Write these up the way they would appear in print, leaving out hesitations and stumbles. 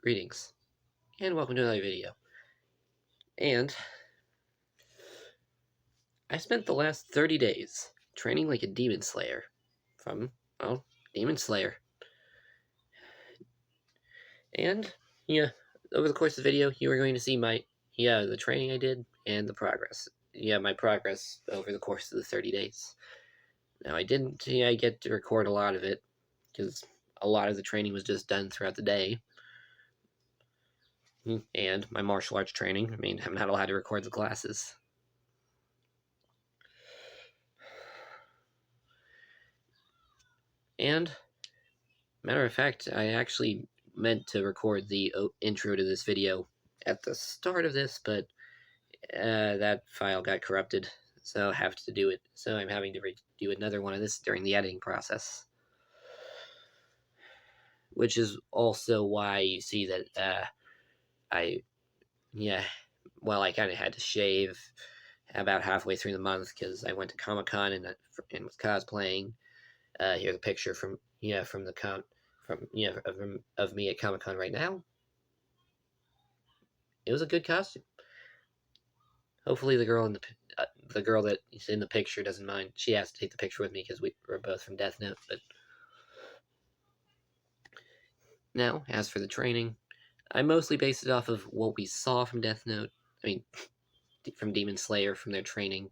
Greetings, and welcome to another video. And I spent the last 30 days training like a demon slayer from, well, Demon Slayer. And, yeah, over the course of the video, you are going to see the training I did and the progress. My progress over the course of the 30 days. Now, I didn't get to record a lot of it, because a lot of the training was just done throughout the day. And my martial arts training, I'm not allowed to record the classes. And, matter of fact, I actually meant to record the intro to this video at the start of this, but that file got corrupted, so I have to do it. So I'm having to do another one of this during the editing process. Which is also why you see that I kind of had to shave about halfway through the month because I went to Comic-Con and was cosplaying. Here's a picture from me at Comic-Con right now. It was a good costume. Hopefully the girl that is in the picture doesn't mind. She has to take the picture with me because we're both from Death Note. But now, as for the training, I mostly based it off of what we saw from Death Note. From Demon Slayer, from their training,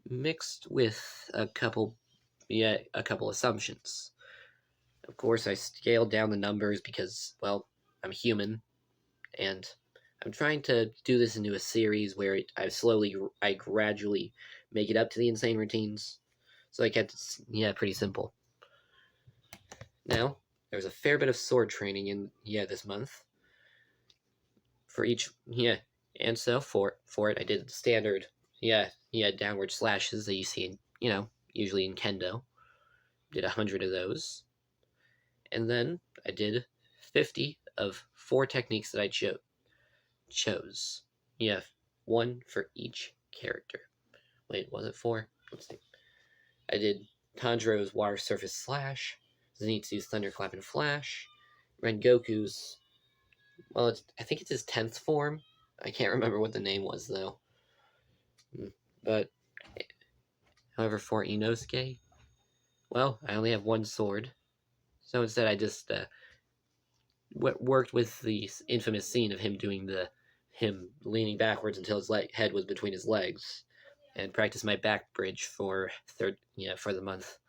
mixed with a couple assumptions. Of course, I scaled down the numbers because, well, I'm human, and I'm trying to do this into a series where I gradually make it up to the insane routines. So I kept it, pretty simple. Now, there's a fair bit of sword training in, this month. For each, and so for it, I did standard, downward slashes that you see, usually in Kendo. Did 100 of those. And then I did 50 of 4 techniques that I chose. One for each character. Wait, was it 4? Let's see. I did Tanjiro's Water Surface Slash, Zenitsu's Thunderclap and Flash, Rengoku's, I think it's his 10th form. I can't remember what the name was, though. But, however, for Inosuke, well, I only have one sword. So instead I just worked with the infamous scene of him doing him leaning backwards until his head was between his legs, and practiced my back bridge for the month.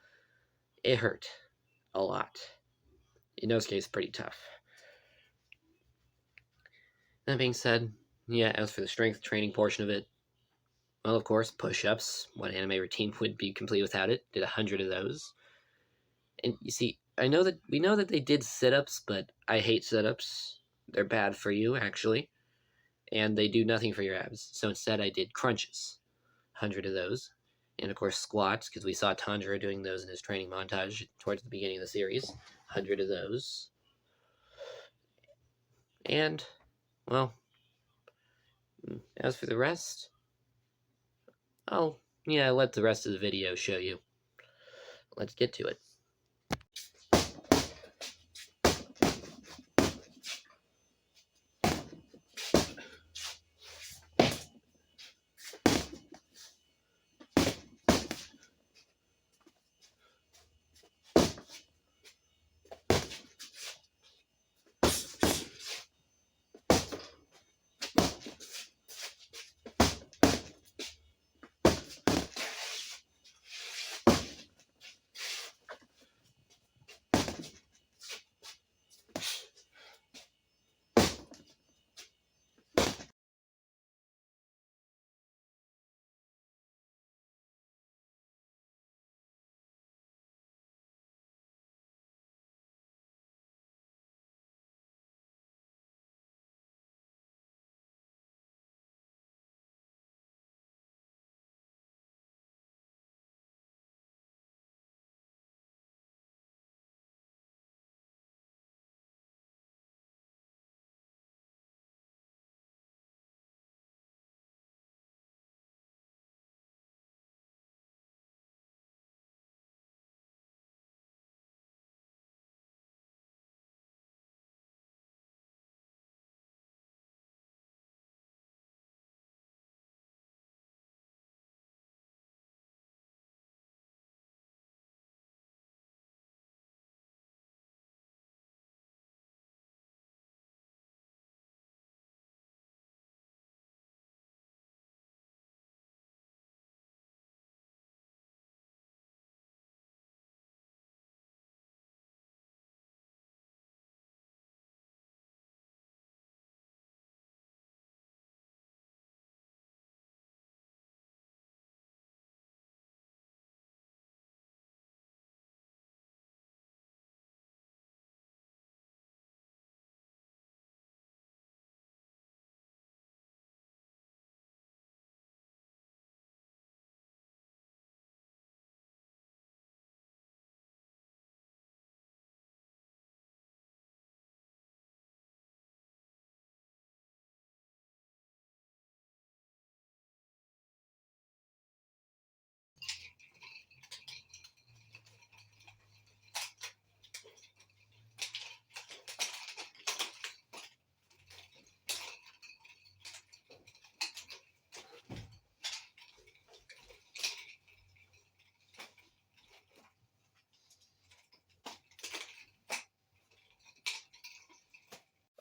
It hurt a lot. Inosuke is pretty tough. That being said, as for the strength training portion of it, well, of course, push-ups. What anime routine would be complete without it? Did 100 of those. And you see, we know that they did sit-ups, but I hate sit-ups. They're bad for you, actually. And they do nothing for your abs. So instead I did crunches. 100 of those. And of course squats, because we saw Tanjiro doing those in his training montage towards the beginning of the series. 100 of those. And, well, as for the rest, I'll let the rest of the video show you. Let's get to it.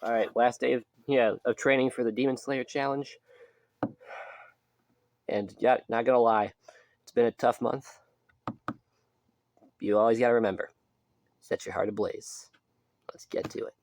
All right, last day of training for the Demon Slayer challenge, and yeah, not gonna lie, it's been a tough month. You always gotta remember, set your heart ablaze. Let's get to it.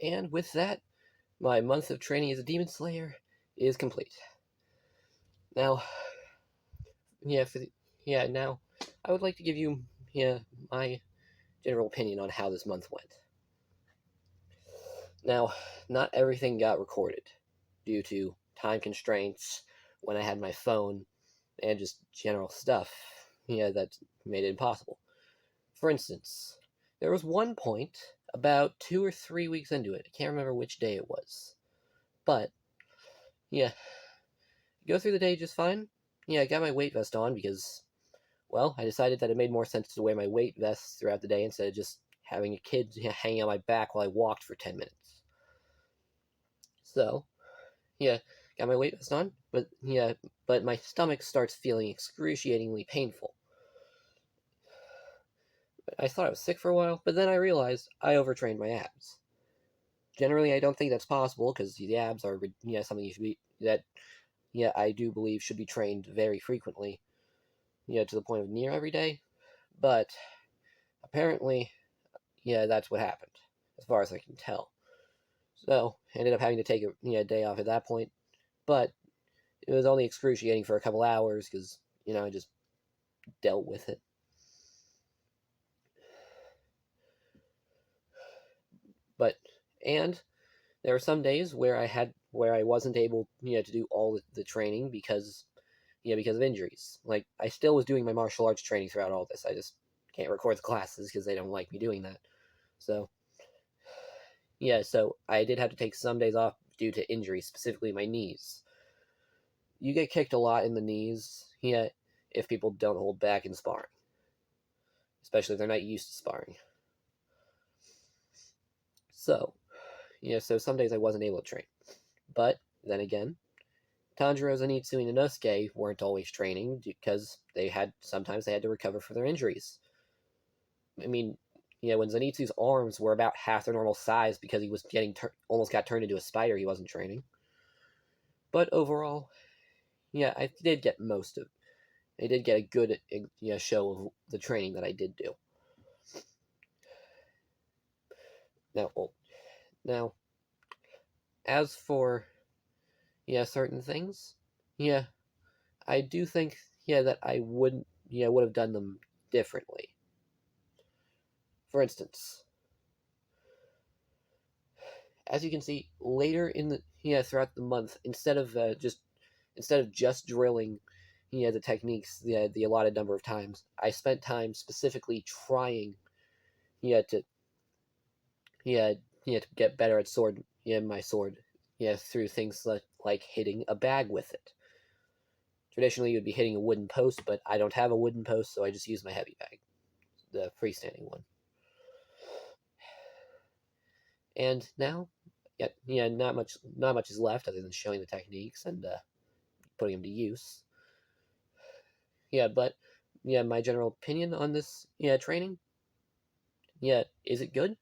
And with that, my month of training as a Demon Slayer is complete. Now, yeah, now I would like to give you my general opinion on how this month went. Now, not everything got recorded due to time constraints when I had my phone and just general stuff, that made it impossible. For instance, there was one point about 2 or 3 weeks into it. I can't remember which day it was, but yeah, go through the day just fine. Yeah, I got my weight vest on because, well, I decided that it made more sense to wear my weight vest throughout the day instead of just having a kid hanging on my back while I walked for 10 minutes. So, yeah, got my weight vest on, but my stomach starts feeling excruciatingly painful. I thought I was sick for a while, but then I realized I overtrained my abs. Generally, I don't think that's possible because the abs are something you should be that I do believe should be trained very frequently, to the point of near every day. But apparently, that's what happened, as far as I can tell. So I ended up having to take a day off at that point, but it was only excruciating for a couple hours because I just dealt with it. And there were some days where I wasn't able, to do all the training because of injuries. Like, I still was doing my martial arts training throughout all this. I just can't record the classes because they don't like me doing that. So, so I did have to take some days off due to injuries, specifically my knees. You get kicked a lot in the knees, if people don't hold back in sparring, especially if they're not used to sparring. So, so some days I wasn't able to train. But then again, Tanjiro, Zenitsu, and Inosuke weren't always training because sometimes they had to recover from their injuries. I mean, when Zenitsu's arms were about half their normal size because he was almost got turned into a spider, he wasn't training. But overall, I did get most of. I did get a good show of the training that I did do. Now, as for certain things, I do think that I would have done them differently. For instance, as you can see later in the throughout the month, instead of just drilling the techniques the allotted number of times, I spent time specifically trying to to get better at my sword through things like hitting a bag with it. Traditionally you would be hitting a wooden post, but I don't have a wooden post, so I just use my heavy bag, the freestanding one. And now not much is left other than showing the techniques and putting them to use. But my general opinion on this training, is it good?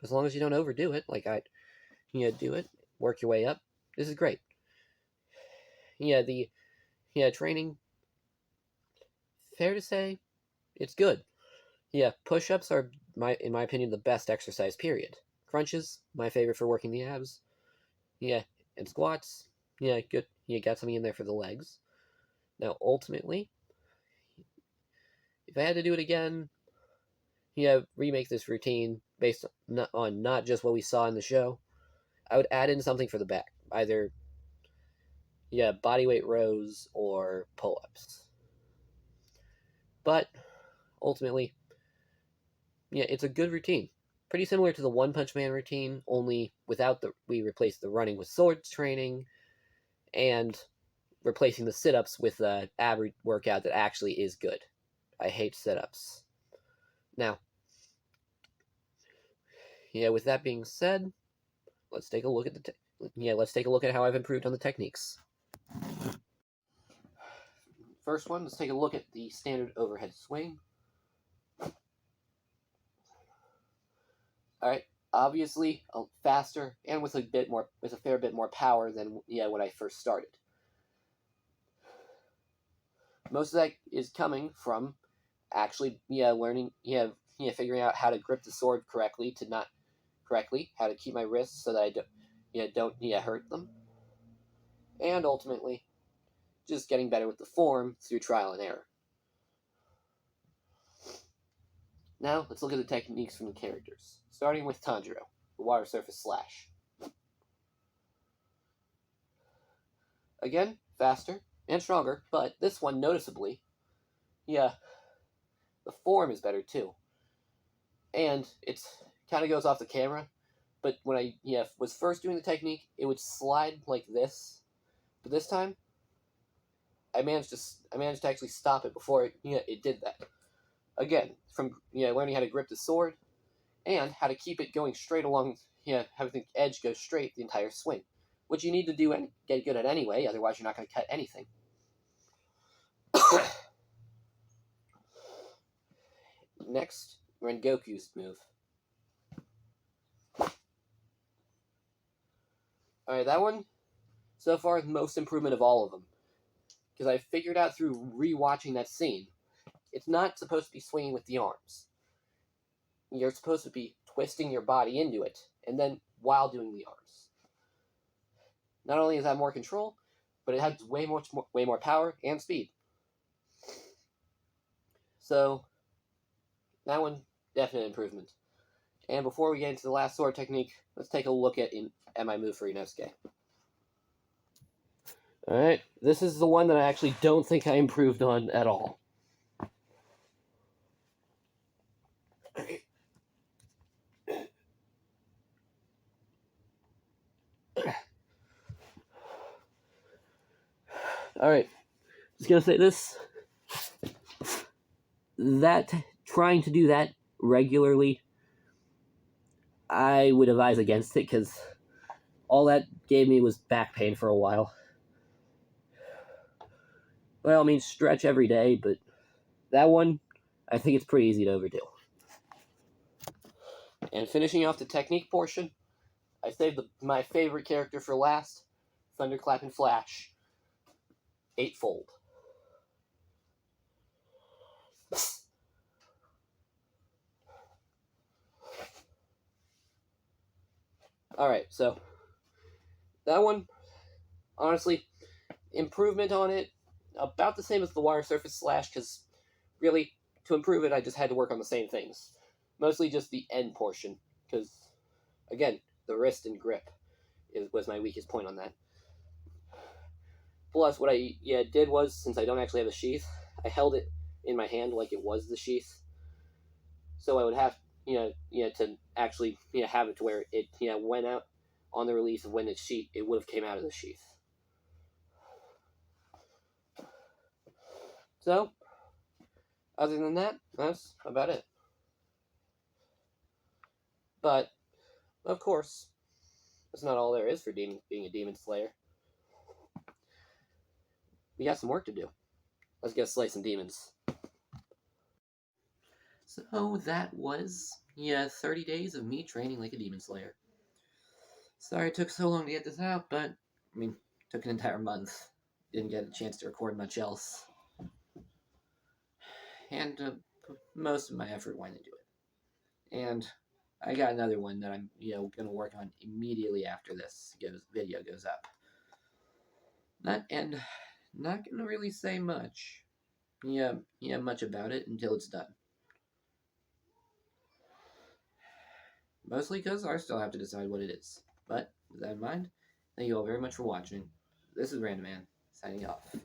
As long as you don't overdo it, like I do it, work your way up. This is great. The training, fair to say, it's good. Push-ups are in my opinion the best exercise, period. Crunches, my favorite for working the abs. And squats, good. You got something in there for the legs. Now, ultimately, if I had to do it again, remake this routine based on not just what we saw in the show, I would add in something for the back, either bodyweight rows or pull-ups. But ultimately, it's a good routine. Pretty similar to the One Punch Man routine, only we replaced the running with swords training and replacing the sit-ups with an ab workout that actually is good. I hate sit-ups. Now, with that being said, let's take a look at let's take a look at how I've improved on the techniques. First one, let's take a look at the standard overhead swing. Alright, obviously faster and with a fair bit more power than when I first started. Most of that is coming from actually learning figuring out how to grip the sword correctly, how to keep my wrists so that I don't hurt them, and ultimately just getting better with the form through trial and error. Now let's look at the techniques from the characters, starting with Tanjiro, the water surface slash. Again, faster and stronger, but this one noticeably, the form is better too. And it's kind of goes off the camera, but when I was first doing the technique, it would slide like this. But this time, I managed to actually stop it before it did that. Again, from learning how to grip the sword and how to keep it going straight along, having the edge go straight the entire swing, which you need to do and get good at anyway, otherwise you're not going to cut anything. Next, Rengoku's move. Alright, that one, so far, the most improvement of all of them. Because I figured out through rewatching that scene, it's not supposed to be swinging with the arms. You're supposed to be twisting your body into it, and then while doing the arms. Not only is that more control, but it has way more power and speed. So, that one, definite improvement. And before we get into the last sword technique, let's take a look at my move for Inosuke. Alright, this is the one that I actually don't think I improved on at all. Alright, just gonna say this. Trying to do that regularly, I would advise against it, because all that gave me was back pain for a while. Well, I mean, stretch every day, but that one, I think it's pretty easy to overdo. And finishing off the technique portion, I saved my favorite character for last, Thunderclap and Flash, eightfold. Alright, so that one, honestly, improvement on it, about the same as the Wire Surface Slash, because really, to improve it, I just had to work on the same things. Mostly just the end portion, because, again, the wrist and grip was my weakest point on that. Plus, what I did was, since I don't actually have a sheath, I held it in my hand like it was the sheath. So I would have, to actually, have it to where it, went out on the release of when it would have came out of the sheath. So, other than that, that's about it. But, of course, that's not all there is for being a Demon Slayer. We got some work to do. Let's go slay some demons. So that was, 30 days of me training like a Demon Slayer. Sorry it took so long to get this out, but, I mean, it took an entire month. Didn't get a chance to record much else. And most of my effort went into it. And I got another one that I'm, going to work on immediately after this video goes up. Not going to really say much. Much about it until it's done. Mostly because I still have to decide what it is. But, with that in mind, thank you all very much for watching. This is Random Man, signing off.